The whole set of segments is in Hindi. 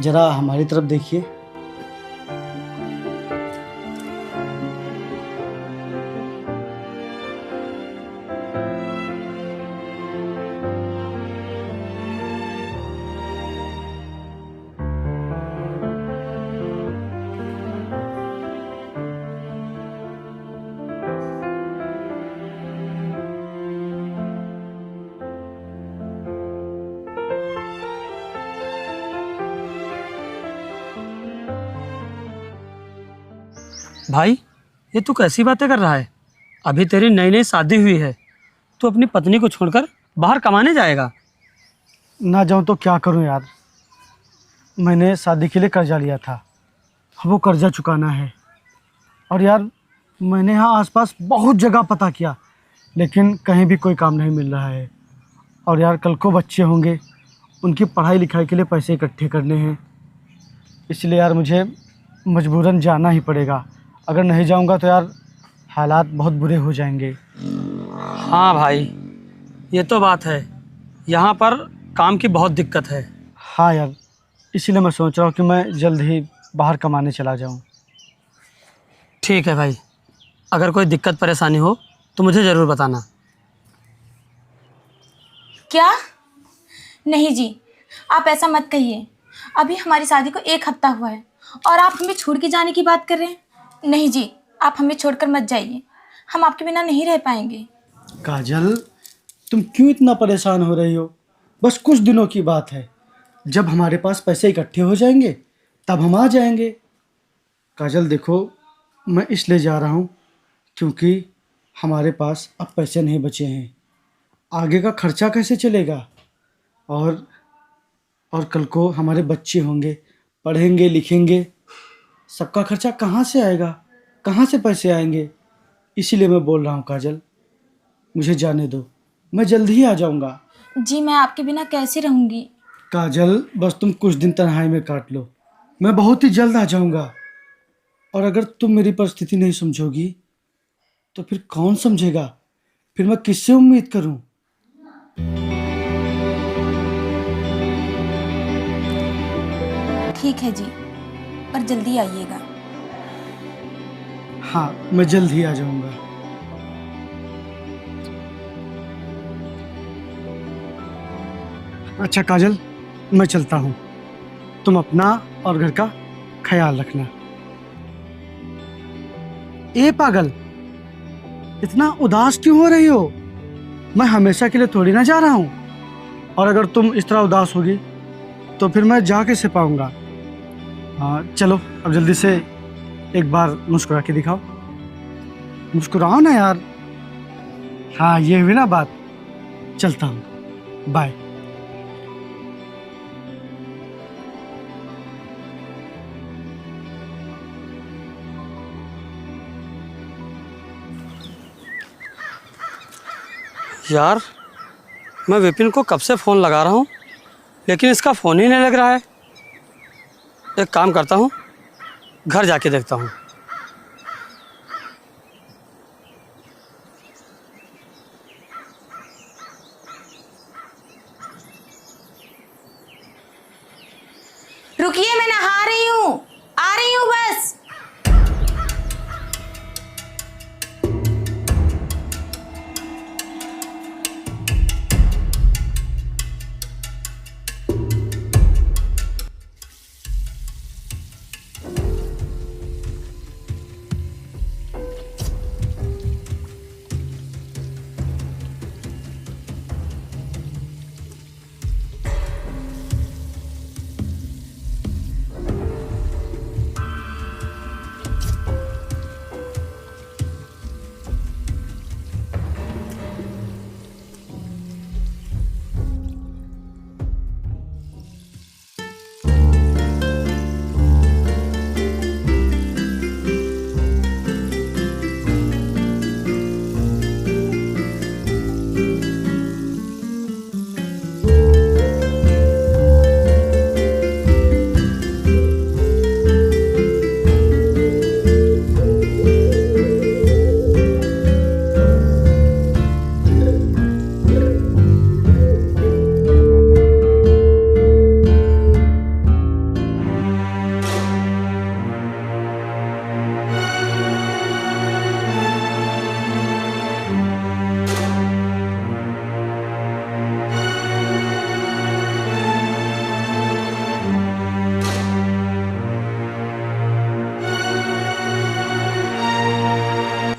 जरा हमारी तरफ देखिए। भाई ये तू कैसी बातें कर रहा है? अभी तेरी नई नई शादी हुई है, तू अपनी पत्नी को छोड़कर बाहर कमाने जाएगा? ना जाऊं तो क्या करूं यार, मैंने शादी के लिए कर्जा लिया था, अब वो कर्जा चुकाना है। और यार मैंने यहाँ आसपास बहुत जगह पता किया, लेकिन कहीं भी कोई काम नहीं मिल रहा है। और यार कल को बच्चे होंगे, उनकी पढ़ाई लिखाई के लिए पैसे इकट्ठे करने हैं, इसलिए यार मुझे मजबूरन जाना ही पड़ेगा। अगर नहीं जाऊंगा तो यार हालात बहुत बुरे हो जाएंगे। हाँ भाई, ये तो बात है, यहाँ पर काम की बहुत दिक्कत है। हाँ यार, इसीलिए मैं सोच रहा हूँ कि मैं जल्द ही बाहर कमाने चला जाऊँ। ठीक है भाई, अगर कोई दिक्कत परेशानी हो तो मुझे ज़रूर बताना। क्या? नहीं जी, आप ऐसा मत कहिए। अभी हमारी शादी को 1 हफ्ता हुआ है और आप हमें छोड़ के जाने की बात कर रहे हैं। नहीं जी, आप हमें छोड़कर मत जाइए, हम आपके बिना नहीं रह पाएंगे। काजल, तुम क्यों इतना परेशान हो रही हो? बस कुछ दिनों की बात है, जब हमारे पास पैसे इकट्ठे हो जाएंगे तब हम आ जाएंगे। काजल देखो, मैं इसलिए जा रहा हूँ क्योंकि हमारे पास अब पैसे नहीं बचे हैं, आगे का खर्चा कैसे चलेगा? और कल को हमारे बच्चे होंगे, पढ़ेंगे लिखेंगे, सबका खर्चा कहाँ से आएगा, कहाँ से पैसे आएंगे? इसीलिए मैं बोल रहा हूँ काजल, मुझे जाने दो, मैं जल्द ही आ जाऊँगा। जी मैं आपके बिना कैसे रहूँगी? काजल बस तुम कुछ दिन तन्हाई में काट लो, मैं बहुत ही जल्द आ जाऊँगा। और अगर तुम मेरी परिस्थिति नहीं समझोगी तो फिर कौन समझेगा? फिर मैं किससे उम्मीद करूँ? ठीक है जी, पर जल्दी आइएगा। हाँ, मैं जल्द ही आ जाऊँगा। अच्छा काजल, मैं चलता हूँ, तुम अपना और घर का ख्याल रखना। ए पागल, इतना उदास क्यों हो रही हो? मैं हमेशा के लिए थोड़ी ना जा रहा हूँ, और अगर तुम इस तरह उदास होगी तो फिर मैं जा कैसे पाऊँगा? हाँ चलो, अब जल्दी से एक बार मुस्कुरा के दिखाओ, मुस्कुराओ ना यार। हाँ ये हुई ना बात, चलता हूँ, बाय। यार मैं विपिन को कब से फ़ोन लगा रहा हूँ, लेकिन इसका फ़ोन ही नहीं लग रहा है। एक काम करता हूँ, घर जाके देखता हूँ। रुकिए, मैं नहा रही हूँ, आ रही हूँ बस।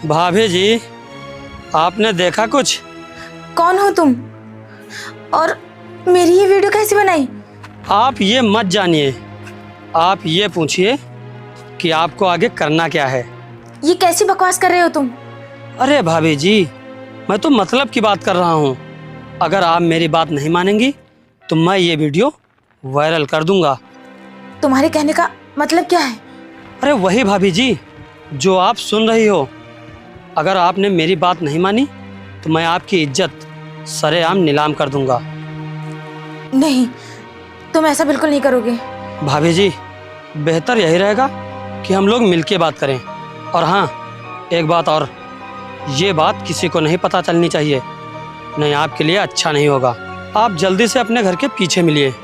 भाभी जी, आपने देखा कुछ? कौन हो तुम? और मेरी ये वीडियो कैसे बनाई? आप ये मत जानिए, आप ये पूछिए कि आपको आगे करना क्या है। ये कैसी बकवास कर रहे हो तुम? अरे भाभी जी, मैं तो मतलब की बात कर रहा हूँ। अगर आप मेरी बात नहीं मानेंगी तो मैं ये वीडियो वायरल कर दूंगा। तुम्हारे कहने का मतलब क्या है? अरे वही भाभी जी जो आप सुन रही हो। अगर आपने मेरी बात नहीं मानी तो मैं आपकी इज्जत सरेआम नीलाम कर दूंगा। नहीं, तुम ऐसा बिल्कुल नहीं करोगे। भाभी जी, बेहतर यही रहेगा कि हम लोग मिलके बात करें। और हाँ, एक बात और, ये बात किसी को नहीं पता चलनी चाहिए, नहीं आपके लिए अच्छा नहीं होगा। आप जल्दी से अपने घर के पीछे मिलिए।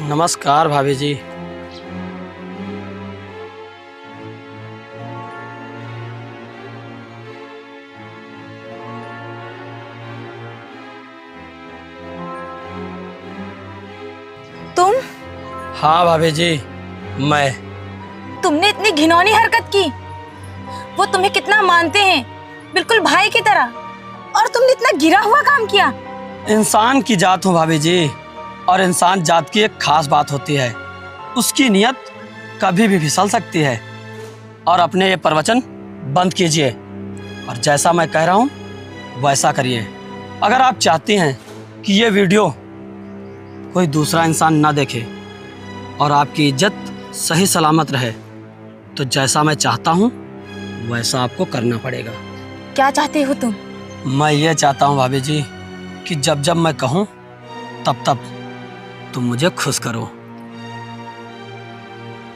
नमस्कार भाभी जी। तुम? हाँ भाभी जी, मैं। तुमने इतनी घिनौनी हरकत की। वो तुम्हें कितना मानते हैं, बिल्कुल भाई की तरह, और तुमने इतना गिरा हुआ काम किया। इंसान की जात हूँ भाभी जी, और इंसान जात की एक खास बात होती है, उसकी नियत कभी भी फिसल सकती है। और अपने ये प्रवचन बंद कीजिए और जैसा मैं कह रहा हूँ वैसा करिए। अगर आप चाहती हैं कि ये वीडियो कोई दूसरा इंसान ना देखे और आपकी इज्जत सही सलामत रहे तो जैसा मैं चाहता हूँ वैसा आपको करना पड़ेगा। क्या चाहते हो तुम? मैं ये चाहता हूँ भाभी जी कि जब जब मैं कहूँ तब तब तुम मुझे खुश करो।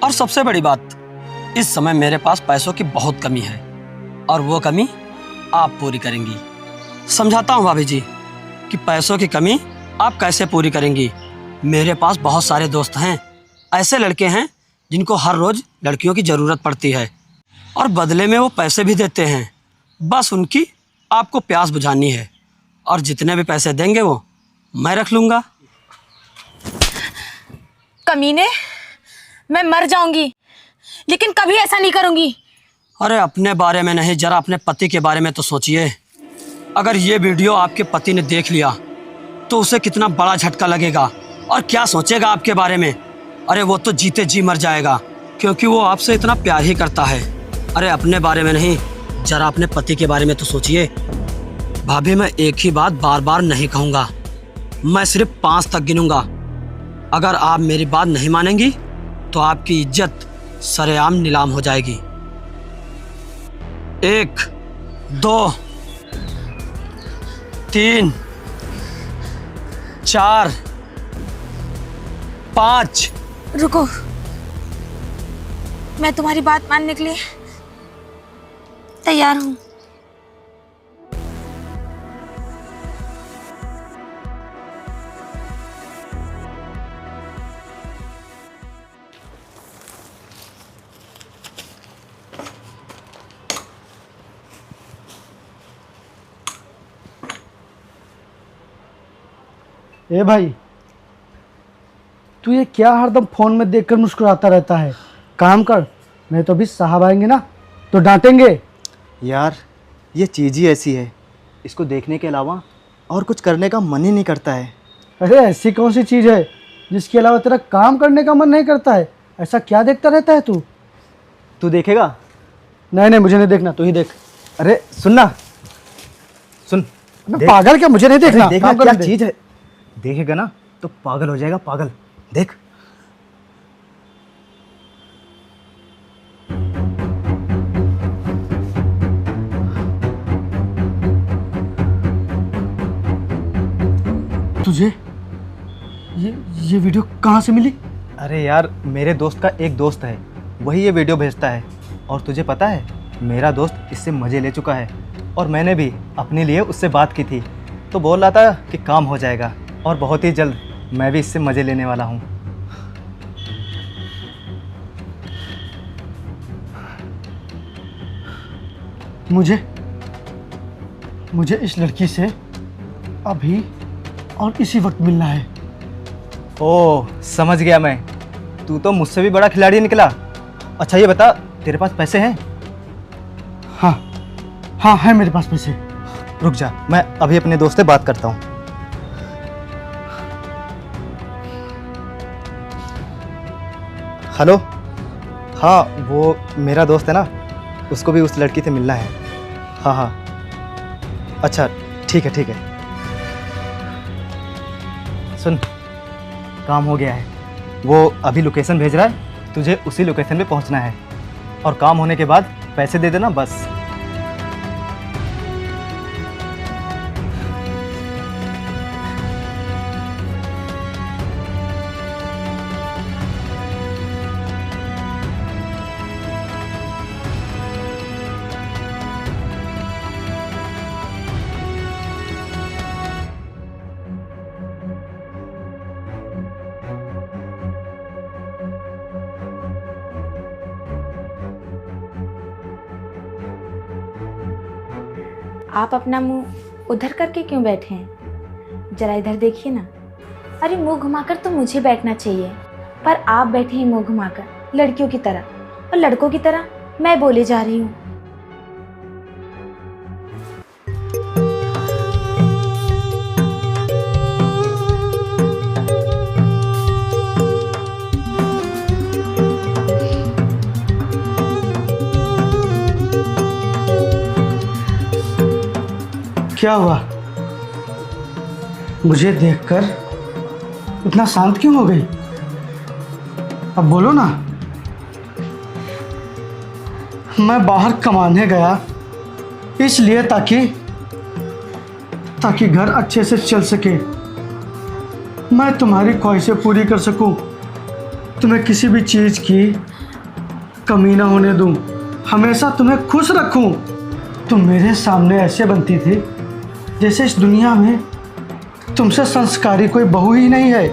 और सबसे बड़ी बात, इस समय मेरे पास पैसों की बहुत कमी है और वो कमी आप पूरी करेंगी। समझाता हूँ भाभी जी कि पैसों की कमी आप कैसे पूरी करेंगी। मेरे पास बहुत सारे दोस्त हैं, ऐसे लड़के हैं जिनको हर रोज़ लड़कियों की ज़रूरत पड़ती है और बदले में वो पैसे भी देते हैं। बस उनकी आपको प्यास बुझानी है और जितने भी पैसे देंगे वो मैं रख लूँगा। कमीने, मैं मर जाऊंगी लेकिन कभी ऐसा नहीं करूंगी। अरे अपने बारे में नहीं, जरा अपने पति के बारे में तो सोचिए। अगर ये वीडियो आपके पति ने देख लिया तो उसे कितना बड़ा झटका लगेगा और क्या सोचेगा आपके बारे में। अरे वो तो जीते जी मर जाएगा क्योंकि वो आपसे इतना प्यार ही करता है। अरे अपने बारे में नहीं, जरा अपने पति के बारे में तो सोचिए। भाभी, मैं एक ही बात बार बार नहीं कहूँगा, मैं सिर्फ 5 तक गिनूंगा। अगर आप मेरी बात नहीं मानेंगी तो आपकी इज्जत सरेआम नीलाम हो जाएगी। 1, 2, 3, 4, 5। रुको, मैं तुम्हारी बात मानने के लिए तैयार हूँ। ए भाई, तू ये क्या हरदम फ़ोन में देखकर मुस्कुराता रहता है? काम कर, नहीं तो अभी साहब आएंगे ना तो डांटेंगे। यार, ये चीज़ ही ऐसी है, इसको देखने के अलावा और कुछ करने का मन ही नहीं करता है। अरे ऐसी कौन सी चीज़ है जिसके अलावा तेरा काम करने का मन नहीं करता है? ऐसा क्या देखता रहता है तू? तू देखेगा? नहीं नहीं, मुझे नहीं देखना, तू ही देख। अरे सुनना, सुन। अबे पागल क्या, मुझे नहीं देखना। देखना काम क्या करने दे। चीज़ है, देखेगा ना तो पागल हो जाएगा, पागल। देख। तुझे ये वीडियो कहाँ से मिली? अरे यार, मेरे दोस्त का एक दोस्त है, वही ये वीडियो भेजता है। और तुझे पता है, मेरा दोस्त इससे मज़े ले चुका है और मैंने भी अपने लिए उससे बात की थी, तो बोल रहा था कि काम हो जाएगा और बहुत ही जल्द मैं भी इससे मज़े लेने वाला हूँ। मुझे मुझे इस लड़की से अभी और इसी वक्त मिलना है। ओह, समझ गया मैं। तू तो मुझसे भी बड़ा खिलाड़ी निकला। अच्छा ये बता, तेरे पास पैसे हैं? हाँ हाँ, है मेरे पास पैसे। रुक जा, मैं अभी अपने दोस्त से बात करता हूँ। हेलो। हाँ, वो मेरा दोस्त है ना, उसको भी उस लड़की से मिलना है। हाँ हाँ, अच्छा ठीक है ठीक है। सुन, काम हो गया है। वो अभी लोकेशन भेज रहा है, तुझे उसी लोकेशन पे पहुंचना है और काम होने के बाद पैसे दे देना बस। आप अपना मुंह उधर करके क्यों बैठे हैं? जरा इधर देखिए ना। अरे मुंह घुमाकर तो मुझे बैठना चाहिए, पर आप बैठे हैं मुंह घुमाकर लड़कियों की तरह, और लड़कों की तरह मैं बोले जा रही हूँ। क्या हुआ? मुझे देखकर इतना शांत क्यों हो गई? अब बोलो ना। मैं बाहर कमाने गया इसलिए ताकि घर अच्छे से चल सके, मैं तुम्हारी ख्वाहिशें पूरी कर सकूं, तुम्हें किसी भी चीज़ की कमी ना होने दूं, हमेशा तुम्हें खुश रखूं। तुम मेरे सामने ऐसे बनती थी जैसे इस दुनिया में तुमसे संस्कारी कोई बहू ही नहीं है,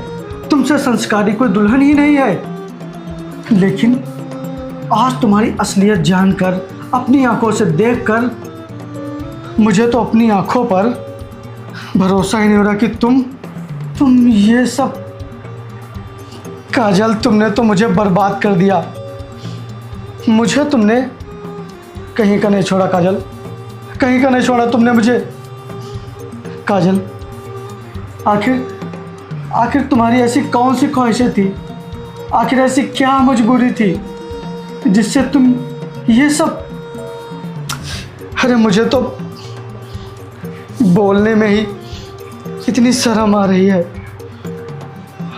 तुमसे संस्कारी कोई दुल्हन ही नहीं है। लेकिन आज तुम्हारी असलियत जानकर, अपनी आंखों से देखकर मुझे तो अपनी आंखों पर भरोसा ही नहीं हो रहा कि तुम ये सब। काजल, तुमने तो मुझे बर्बाद कर दिया। मुझे तुमने कहीं का नहीं छोड़ा काजल, कहीं का नहीं छोड़ा तुमने मुझे। काजल, आखिर तुम्हारी ऐसी कौन सी ख्वाहिशें थी, आखिर ऐसी क्या मजबूरी थी जिससे तुम ये सब। अरे मुझे तो बोलने में ही इतनी शर्म आ रही है,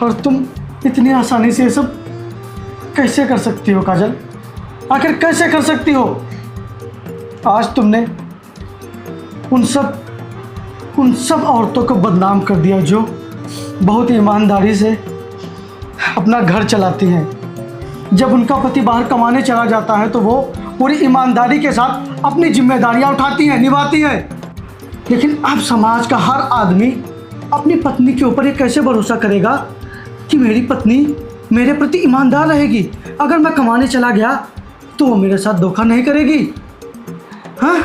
और तुम इतनी आसानी से ये सब कैसे कर सकती हो काजल? आखिर कैसे कर सकती हो? आज तुमने उन सब औरतों को बदनाम कर दिया जो बहुत ईमानदारी से अपना घर चलाती हैं। जब उनका पति बाहर कमाने चला जाता है तो वो पूरी ईमानदारी के साथ अपनी जिम्मेदारियां उठाती हैं, निभाती हैं। लेकिन अब समाज का हर आदमी अपनी पत्नी के ऊपर ये कैसे भरोसा करेगा कि मेरी पत्नी मेरे प्रति ईमानदार रहेगी? अगर मैं कमाने चला गया तो वो मेरे साथ धोखा नहीं करेगी। हाँ,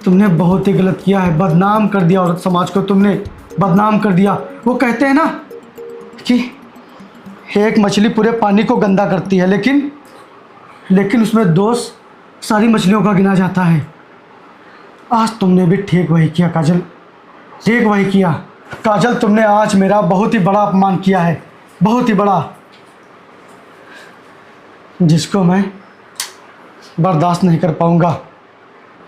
तुमने बहुत ही गलत किया है, बदनाम कर दिया औरत समाज को, तुमने बदनाम कर दिया। वो कहते हैं ना कि एक मछली पूरे पानी को गंदा करती है, लेकिन उसमें दोष सारी मछलियों का गिना जाता है। आज तुमने भी ठीक वही किया काजल, ठीक वही किया। काजल, तुमने आज मेरा बहुत ही बड़ा अपमान किया है, बहुत ही बड़ा, जिसको मैं बर्दाश्त नहीं कर पाऊंगा,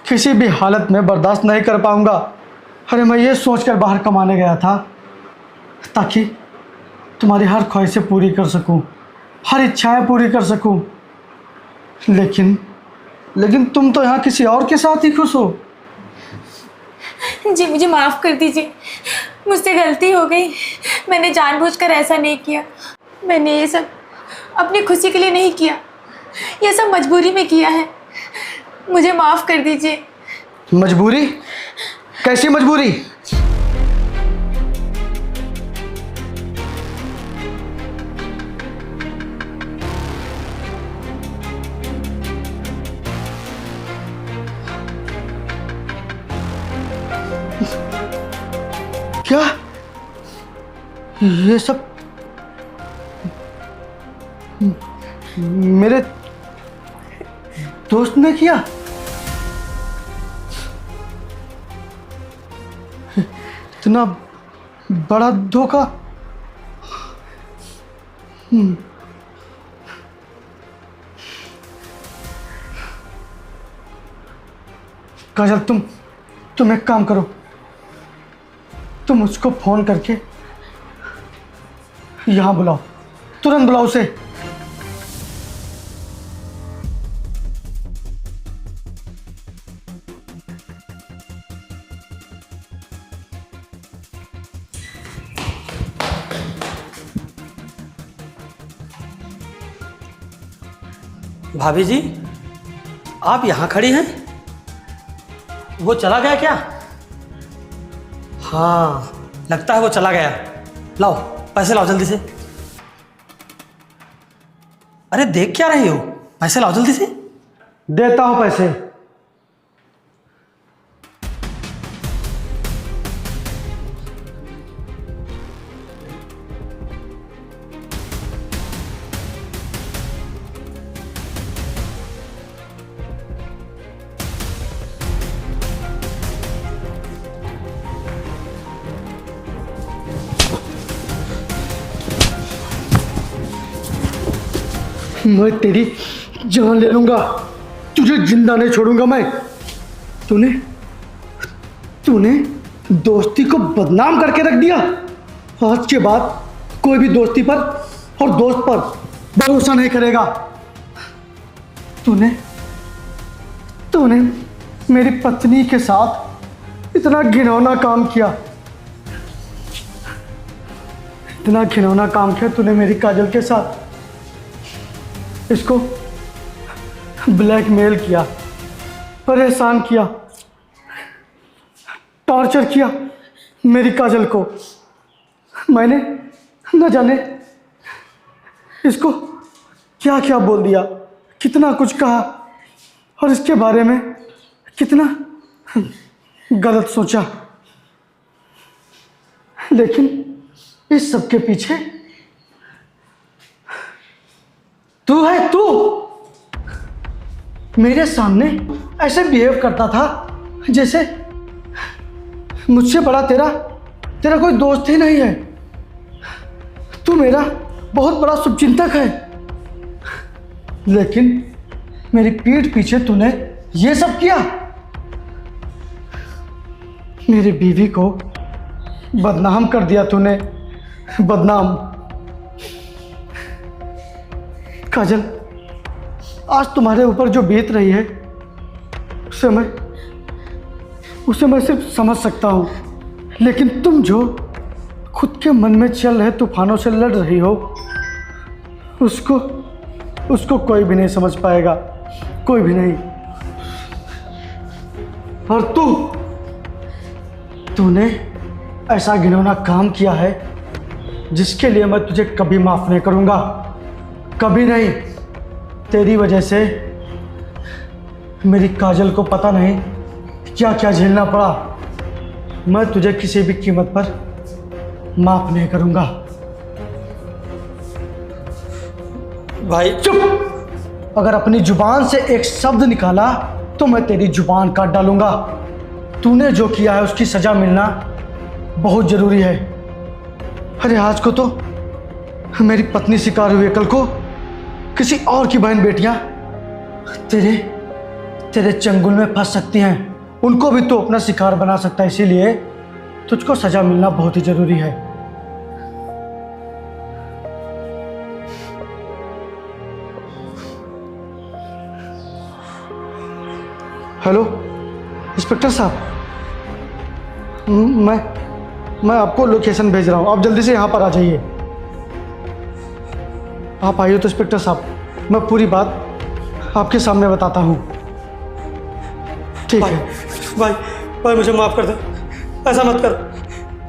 किसी भी हालत में बर्दाश्त नहीं कर पाऊंगा। अरे मैं ये सोचकर बाहर कमाने गया था ताकि तुम्हारी हर ख्वाहिशें पूरी कर सकूं, हर इच्छाएं पूरी कर सकूं, लेकिन तुम तो यहाँ किसी और के साथ ही खुश हो। जी मुझे माफ़ कर दीजिए, मुझसे गलती हो गई। मैंने जानबूझकर ऐसा नहीं किया। मैंने ये सब अपनी खुशी के लिए नहीं किया, ये सब मजबूरी में किया है। मुझे माफ़ कर दीजिए। मजबूरी? कैसी मजबूरी? क्या ये सब मेरे दोस्त ने किया? इतना बड़ा धोखा। काजल, तुम एक काम करो, तुम उसको फोन करके यहाँ बुलाओ, तुरंत बुलाओ उसे। भाभी जी, आप यहाँ खड़ी हैं? वो चला गया क्या? हाँ, लगता है वो चला गया। लाओ पैसे लाओ जल्दी से। अरे देख क्या रही हो, पैसे लाओ जल्दी से। देता हूं पैसे। मैं तेरी जान ले लूंगा, तुझे जिंदा नहीं छोड़ूंगा मैं। तूने दोस्ती को बदनाम करके रख दिया। आज के बाद कोई भी दोस्ती पर और दोस्त पर भरोसा नहीं करेगा। तूने मेरी पत्नी के साथ इतना घिनौना काम किया, इतना घिनौना काम किया तूने मेरी काजल के साथ। इसको ब्लैकमेल किया, परेशान किया, टॉर्चर किया मेरी काजल को। मैंने न जाने इसको क्या क्या बोल दिया, कितना कुछ कहा और इसके बारे में कितना गलत सोचा। लेकिन इस सब के पीछे तू है। तू मेरे सामने ऐसे बिहेव करता था जैसे मुझसे बड़ा तेरा कोई दोस्त ही नहीं है। तू मेरा बहुत बड़ा शुभचिंतक है, लेकिन मेरी पीठ पीछे तूने ये सब किया। मेरी बीवी को बदनाम कर दिया तूने, बदनाम। काजल, आज तुम्हारे ऊपर जो बीत रही है उसे मैं सिर्फ समझ सकता हूँ, लेकिन तुम जो खुद के मन में चल रहे तूफानों से लड़ रही हो उसको कोई भी नहीं समझ पाएगा, कोई भी नहीं। और तूने ऐसा घिनौना काम किया है जिसके लिए मैं तुझे कभी माफ नहीं करूँगा, कभी नहीं। तेरी वजह से मेरी काजल को पता नहीं क्या क्या झेलना पड़ा। मैं तुझे किसी भी कीमत पर माफ नहीं करूंगा। भाई चुप! अगर अपनी जुबान से एक शब्द निकाला तो मैं तेरी जुबान काट डालूंगा। तूने जो किया है उसकी सजा मिलना बहुत जरूरी है। अरे आज को तो मेरी पत्नी शिकार हुई है, कल को किसी और की बहन बेटियां तेरे चंगुल में फंस सकती हैं। उनको भी तो अपना शिकार बना सकता है, इसीलिए तुझको सजा मिलना बहुत ही जरूरी है। हेलो इंस्पेक्टर साहब, मैं आपको लोकेशन भेज रहा हूँ, आप जल्दी से यहाँ पर आ जाइए। आप आइए तो इंस्पेक्टर साहब, मैं पूरी बात आपके सामने बताता हूँ। ठीक है भाई मुझे माफ कर दे, ऐसा मत कर,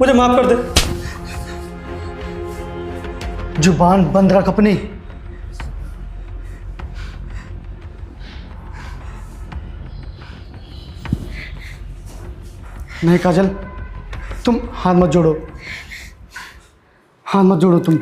मुझे माफ कर दे। जुबान बंद रख अपनी। नहीं काजल, तुम हाथ मत जोड़ो, हाथ मत जोड़ो तुम।